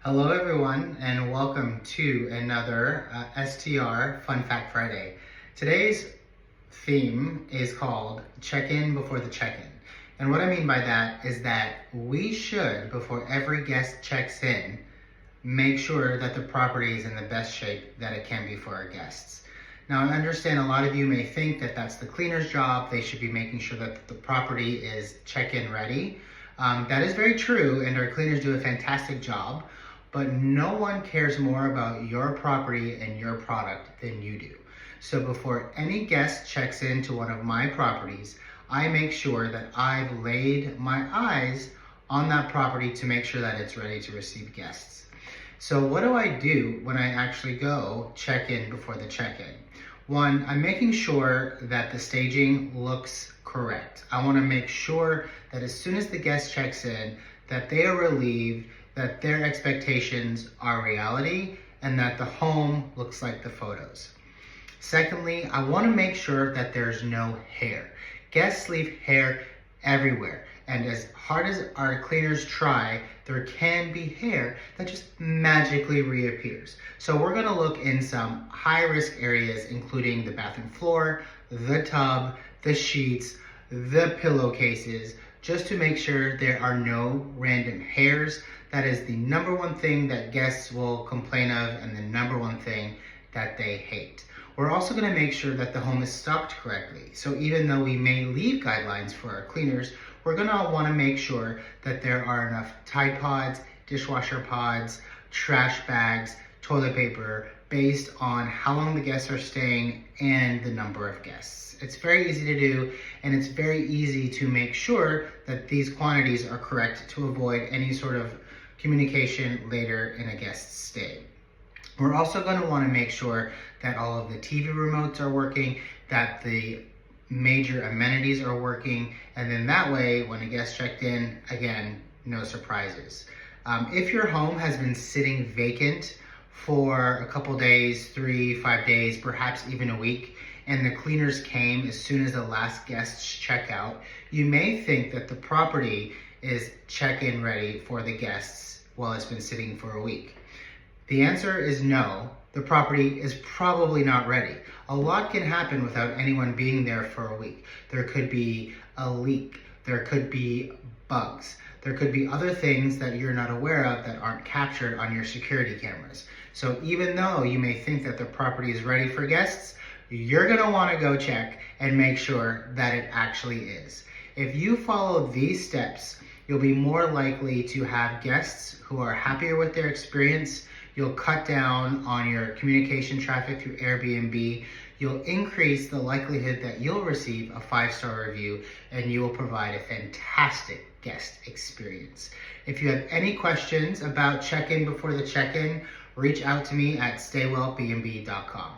Hello everyone and welcome to another STR Fun Fact Friday. Today's theme is called Check-in before the check-in. And what I mean by that is that we should, before every guest checks in, make sure that the property is in the best shape that it can be for our guests. Now, I understand a lot of you may think that that's the cleaner's job. They should be making sure that the property is check-in ready. That is very true, and our cleaners do a fantastic job. But no one cares more about your property and your product than you do. So before any guest checks into one of my properties, I make sure that I've laid my eyes on that property to make sure that it's ready to receive guests. So what do I do when I actually go check in before the check-in? One, I'm making sure that the staging looks correct. I want to make sure that as soon as the guest checks in, that they are relieved that their expectations are reality and that the home looks like the photos. Secondly, I want to make sure that there's no hair. Guests leave hair everywhere, and as hard as our cleaners try, there can be hair that just magically reappears. So we're going to look in some high-risk areas, including the bathroom floor, the tub, the sheets, the pillowcases, just to make sure there are no random hairs. That is the number one thing that guests will complain of and the number one thing that they hate. We're also going to make sure that the home is stocked correctly. So even though we may leave guidelines for our cleaners, we're going to want to make sure that there are enough Tide Pods, dishwasher pods, trash bags, toilet paper, based on how long the guests are staying and the number of guests. It's very easy to do, and it's very easy to make sure that these quantities are correct to avoid any sort of communication later in a guest's stay. We're also going to want to make sure that all of the TV remotes are working, that the major amenities are working, and then that way, when a guest checked in, again, no surprises. If your home has been sitting vacant for a couple days, 3-5 days, perhaps even a week, and the cleaners came as soon as the last guests check out, you may think that the property is check-in ready for the guests while it's been sitting for a week. The answer is no. The property is probably not ready. A lot can happen without anyone being there for a week. There could be a leak. There could be bugs. There could be other things that you're not aware of that aren't captured on your security cameras. So even though you may think that the property is ready for guests, you're going to want to go check and make sure that it actually is. If you follow these steps, you'll be more likely to have guests who are happier with their experience. You'll cut down on your communication traffic through Airbnb. You'll increase the likelihood that you'll receive a 5-star review, and you will provide a fantastic guest experience. If you have any questions about check-in before the check-in, reach out to me at Staywellbnb.com.